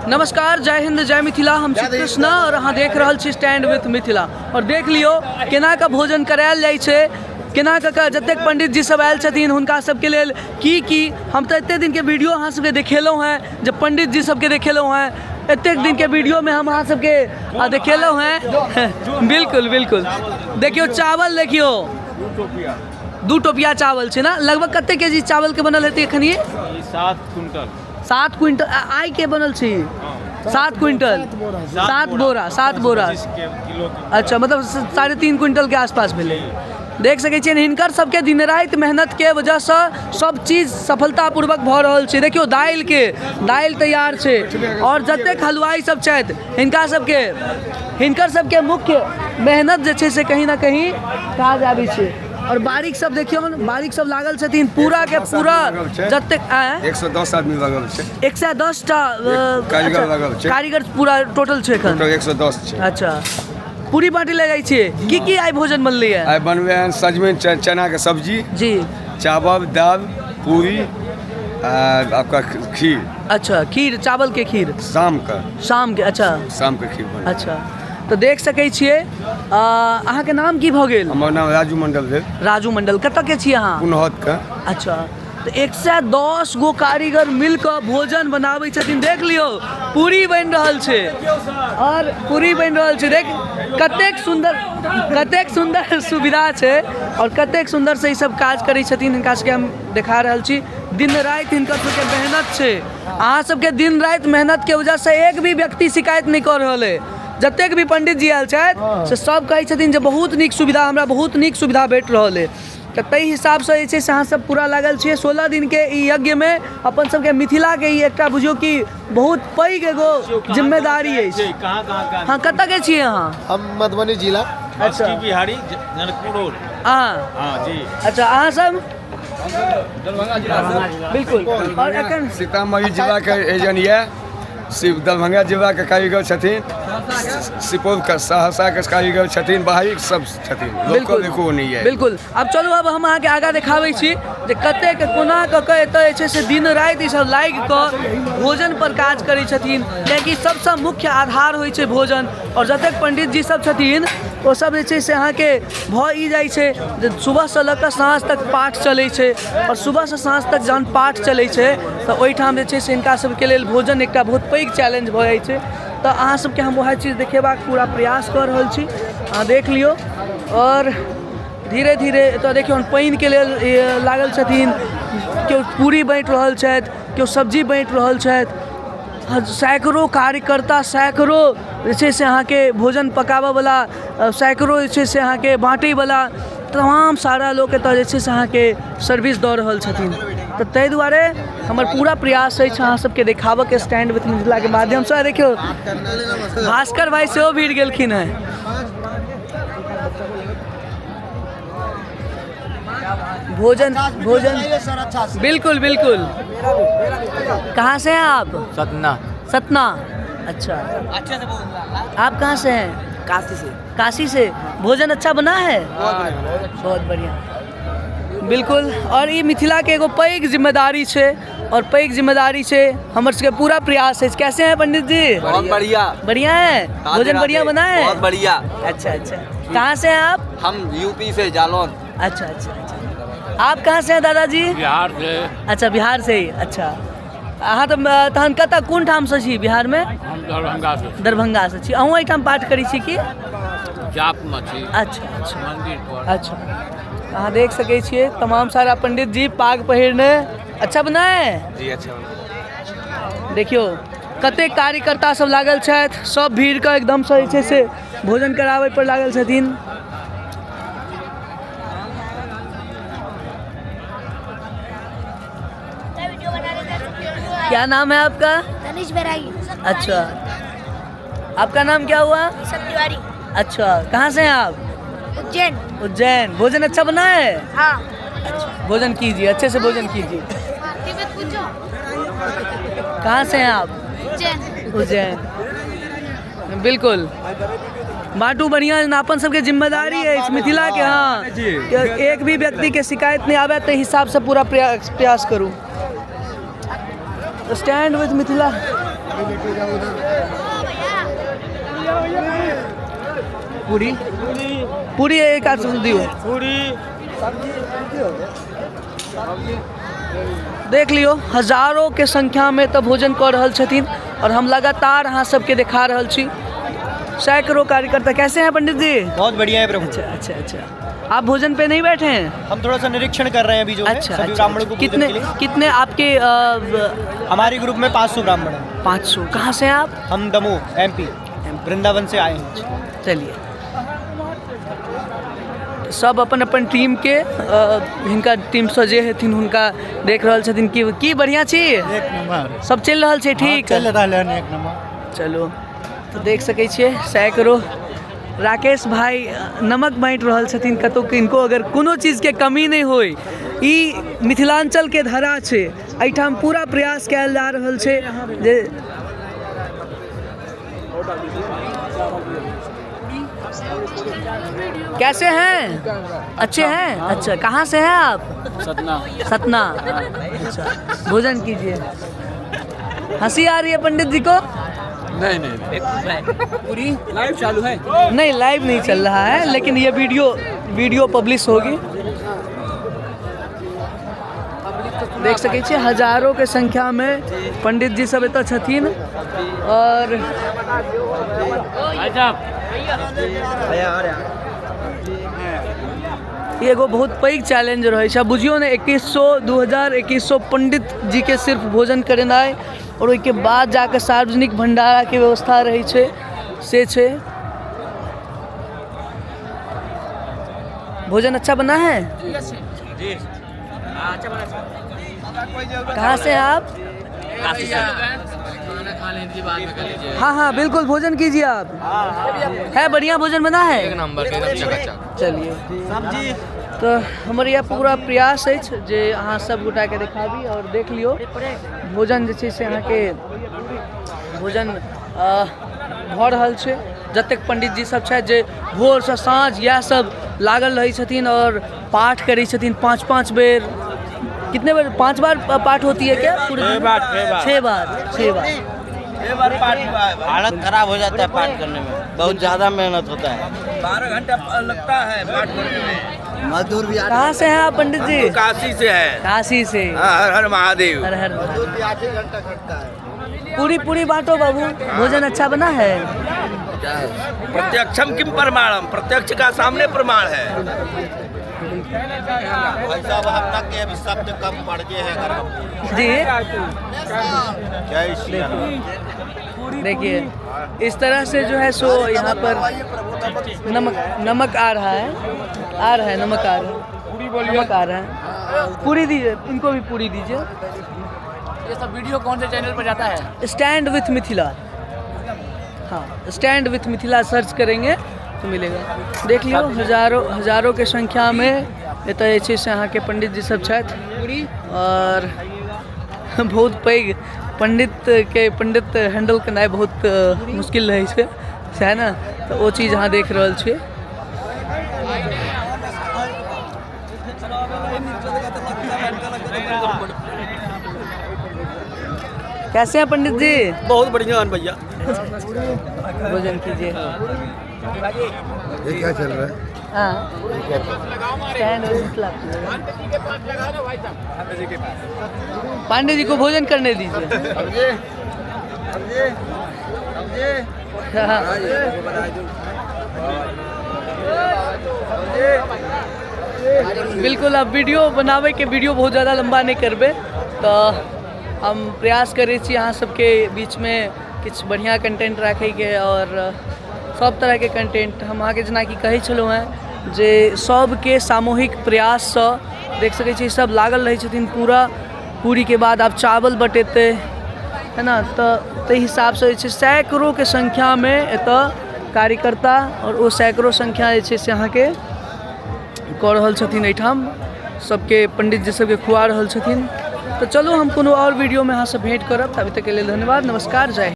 नमस्कार, जय हिंद, जय मिथिला। हम छी कृष्णा और अहाँ देख रहल छी स्टैंड विथ मिथिला। और देख लियो केना का भोजन करायल जाइ छै, केना का जतेक पंडित जी सब आयल छथिन हुनका सबके लेल की हम तो एते दिन के वीडियो अहाँ सबके देखेलहुँ हैं, जब पंडित जी सबके देखेलहुँ हैं, एतेक दिन के वीडियो में हम अहाँ सबके देखेलहुँ हैं। बिल्कुल बिल्कुल। देखियो चावल, देखियो 2 टोपिया चावल छै ना। लगभग कते केजी चावल के बनल हेतै एखन? ये 7 क्विंटल आई के बनल छी। 7 क्विंटल 7 बोरा। अच्छा, मतलब 3.5 क्विंटल के आसपास भेलै। देख सकै छियै हिनकर सबके दिन राति मेहनत के वजह से सब चीज सफलतापूर्वक भऽ रहल छै। देखियो दालि तैयार छै और जतेक हलवाई सब छथि हिनकर सबके मुख्य मेहनत जे छै से कहीं ना कहीं काज आबै छै। और बारीक सब देखियो, बारीक सब लागल छथिन पूरा के पूरा जतेक 110 आदमी लागल छै। 110 टा कारीगर लागल छै। कारीगर पूरा टोटल छै एखन 110 छै। अच्छा, पूरी बाटी ले जाइ छै। की आइ भोजन बनलै है? आइ बनबै हैं सजमन चना के सब्जी जी, चावल, दाल, पूरी, आपका खीर। अच्छा, खीर, चावल के खीर शाम के। अच्छा, शाम के खीर बने। अच्छा, तो देख सकै छियै। अहाँ के नाम की भऽ गेल? हमर नाम राजू मंडल भेल। राजू मंडल। कतऽ के छी अहाँ? पुनहत के। अच्छा, तो 110 गो कारीगर मिलकर भोजन बनाबै छथिन। देख लियो पूरी बनि रहल छै और पूरी बनि रहल छै। देख कतेक सुंदर सुविधा छै और कतेक सुंदर से ई सब काज करै छथिन। हिनका सबके हम देखा रहल छी। दिन राति हिनकर सबके मेहनत छै। अहाँ सबके दिन राति मेहनत के वजह से एक भी व्यक्ति शिकायत नहीं कर रहल है। जतेक भी पंडित जी आयल छथि से सब कहै छथिन जे बहुत नीक सुविधा, हमरा बहुत नीक सुविधा भेट रहल है। तो ताहि हिसाब से जे छै से अहाँ सब पूरा लागल छियै। 16 दिन के ई यज्ञ में अपन सबके मिथिला के ई एकटा बुझियो कि बहुत पैघ एगो जिम्मेदारी अछि। हाँ, कतऽ के छियै अहाँ? हम मधुबनी जिला। अच्छा, बिहारी जनकपुर रोड। हाँ जी। अच्छा, अहाँ सब बिल्कुल। और एखन सीतामढ़ी जिला के एजन ये, दरभंगा जिला के कारीगर छथिन, सुपौल के सहरसा के कारीगर छथिन, बाहरी सब छथिन। बिल्कुल नहीं है। बिल्कुल। अब चलू, अब हम अहाँके आगाँ देखाबै छी जे कतेक कोना कऽ एतऽ जे छै से दिन राति ई सब लागि कऽ भोजन पर काज करै छथिन। कियाकि सबसँ मुख्य आधार होइ छै भोजन। और जतेक पंडित जी सब छथिन ओ सब जे छै से अहाँके भऽ ई जाइ छै जे सुबह से लऽ कऽ साँझ तक पाठ चलै छै। और सुबह से साँझ तक जहन पाठ चलै छै तऽ ओहिठाम जे छै से हिनका सबके लेल भोजन एकटा बहुत पैघ चैलेंज भऽ जाइ छै। तो अहाँ सबके हम वएह चीज देखेबाक पूरा प्रयास कर रहल छी। अहाँ देख लियो। और धीरे धीरे एतऽ देखियौ पानि के लेल लागल छथिन, केओ पूरी बाँटि रहल छथि, केओ सब्जी बाँटि रहल छथि। सैकड़ों कार्यकर्ता, सैकड़ों जे छै से अहाँके भोजन पकाबऽवला, सैकड़ों जे छै से अहाँके बाँटैवला, तमाम सारा लोक एतऽ जे छै से अहाँके सर्विस दऽ रहल छथिन। तो ताहि दुआरे हमर पूरा प्रयास अछि अहाँ सबके देखाबऽ के स्टैंड विथ मिथिला के माध्यम से। देखियो भास्कर भाई सेहो भिड़ गेलखिन हैं। भोजन बिल्कुल बिल्कुल। कहाँ से हैं आप? सतना। अच्छा, अच्छे से बोल। आप कहाँ से हैं? काशी से। भोजन अच्छा बना है? बहुत बढ़िया। बिल्कुल। और ये मिथिला के एगो पैघ जिम्मेदारी छै और पैघ जिम्मेदारी छै हमर सबके पूरा प्रयास है। कैसे हैं पंडित जी? बहुत बढ़िया। बढ़िया है? भोजन बढ़िया बना है? बहुत बढ़िया। अच्छा। कहाँ से हैं आप? हम यूपी से, जालौन। अच्छा। आप कहाँ से हैं दादाजी? बिहार से। अच्छा, बिहार से ही। अच्छा, अहाँ तो तहन कतऽ कोन ठाम से छी बिहार में? हम दरभंगा से छी। अहूँ एहिठाम पाठ करै छी की? जाप में छी। अच्छा। मंदिर पर। अच्छा, अहाँ देख सकै छियै तमाम सारा पंडित जी पाग पहिरने। अच्छा बना है जी? अच्छा। देखियो कतेक कार्यकर्ता सब लागल छथि, सब भीड़ के एकदम से जे छै से भोजन कराबै पर लागल छथिन। क्या नाम है आपका? तनिष बैरागी। अच्छा, आपका नाम क्या हुआ? सत्यवारी। अच्छा, कहाँ से हैं आप? उज्जैन। भोजन अच्छा बना है? हाँ। अच्छा, भोजन कीजिए, अच्छे से भोजन कीजिए। कहाँ से हैं आप? उज्जैन। बिल्कुल। बाटू बढ़िया। अपन सबके जिम्मेदारी है इस मिथिला के। हाँ, एक भी व्यक्ति के शिकायत नहीं आवे तो हिसाब से पूरा प्रयास करूँ। Stand with Mithila. पूरी पूरी एक आध दियो देख लियो हजारों के संख्या में तो भोजन कर रहल छथिन और हम लगातार अहाँ सबके दिखा रहल छी सैकड़ों कार्यकर्ता। कैसे हैं पंडित जी? बहुत बढ़िया है प्रभु। अच्छा अच्छा आप भोजन पे नहीं बैठे हैं? हम थोड़ा सा निरीक्षण कर रहे हैं अभी जो है अच्छा, सभी अच्छा, ब्राह्मणों को कितने भोजन के लिए। कितने आपके हमारे ग्रुप में 500 ब्राह्मण हैं। 500 कहाँ से हैं आप? हम दमोह एमपी वृंदावन से आए हैं। चलिए सब अपन अपन टीम के हिनका टीम सजे हेथिन हुनका देख रहल छथिन की बढ़िया छी एक नंबर सब चल रहल छै ठीक चल रहा है एक नंबर। चलो तो देख सकै छियै सैकड़ों राकेश भाई नमक बाँटि रहल छथिन कतौ किनको अगर कोनो चीजके कमी नहीं होय ई मिथिलांचल के धरा छै एहिठाम पूरा प्रयास कयल जा रहल छै जे कैसे हैं? अच्छे हैं? अच्छा कहाँ से हैं आप? सतना सतना। अच्छा भोजन कीजिए। हंसी आ रही है पंडित जी को? नहीं पूरी लाइव चालू है? नहीं लाइव नहीं चल रहा है लेकिन ये वीडियो पब्लिश होगी। देख सकै छियै हजारों के संख्या में पंडित जी सब एतऽ छथिन और ई एगो बहुत पैघ चैलेंज रहे छै बुझियो ने 2100 पंडित जी के सिर्फ भोजन करेनाइ और ओइके बाद जाके सार्वजनिक भंडारा के व्यवस्था रहे छै से छै। भोजन अच्छा बना है? जी अच्छा बना। कहाँ से हैं आप? काशी से खाना खा लीजिए बाद में कर लीजिए। हाँ हाँ बिल्कुल भोजन कीजिए आप। है बढ़िया भोजन बना है? एक नंबर के एकदम चकाचक। चलिए तो हमारे यहाँ पूरा प्रयास है जे अहाँ सब गोटा के दिखाबी और देख लियो भोजन जे छै से अहाँ के भोजन भऽ रहल छै जतेक पंडित जी सब छै जे भोर से साँझ इएह सब लागल रहै छथिन और पाठ करै छथिन 5-5 बेर। कितने बार? 5 बार पाठ होती है क्या? 6 बार पाठ हालत खराब हो जाता है पाठ करने में, बहुत ज्यादा मेहनत होता है। 12 घंटा लगता है पाठ करने में। मजदूर भी कहाँ से हैं आप पंडित जी? काशी से है। काशी से। हर हर महादेव। हर हर मजदूर भी 8 घंटा खटता है। पूरी बाटो बाबू भोजन अच्छा बना है? प्रत्यक्षम किम प्रमाणम, प्रत्यक्ष का सामने प्रमाण है। ऐसा अब तक के अभी शब्द कम पड़ गए हैं जी जय श्री राम। देखिए इस तरह से जो है सो यहाँ पर नमक आ रहा है नमक आ रहा है। पूरी दीजिए इनको भी पूरी दीजिए। ये सब वीडियो कौन से चैनल पर जाता है? Stand with Mithila. हाँ स्टैंड विथ मिथिला सर्च करेंगे तो मिलेगा। देख लियो हजारों के संख्या में एतऽ जे छै से अहाँके पंडित जी सब छथि और बहुत पैघ पंडित हैंडल केनाइ बहुत मुश्किल रहै छै सएह ने, तऽ ओ चीज अहाँ देख रहल छियै। कैसे हैं पंडित जी? बहुत बढ़िया है भैया। भोजन कीजिए। ये क्या चल रहा है? हाँ स्टैंड विथ मिथिला। पांडे जी को भोजन करने दीजिए। बिल्कुल अब वीडियो बनावे के वीडियो बहुत ज़्यादा लंबा नहीं करबे तो हम प्रयास करै छी अहाँ सबके बीच में किछु बढ़िया कंटेंट राखे के और सब तरह के कंटेंट हम अहाँके जेना कि कहै छलहुँ हैं जे सबके सामूहिक प्रयास से देख सकै छी सब लागल रहै छथिन पूरी के बाद आब चावल बटेतै है ना, तो ताहि हिसाब से जे छै सैकड़ों के संख्या में एतऽ कार्यकर्ता और वो सैकड़ों संख्या जे छै से अहाँके कऽ रहल छथिन एहिठाम सबके पंडित जी सबके खुआ रहल छथिन। तो चलो हम कोनो और वीडियो में अहाँ से भेंट करब, तभी तक के लिए धन्यवाद, नमस्कार, जय हिंद।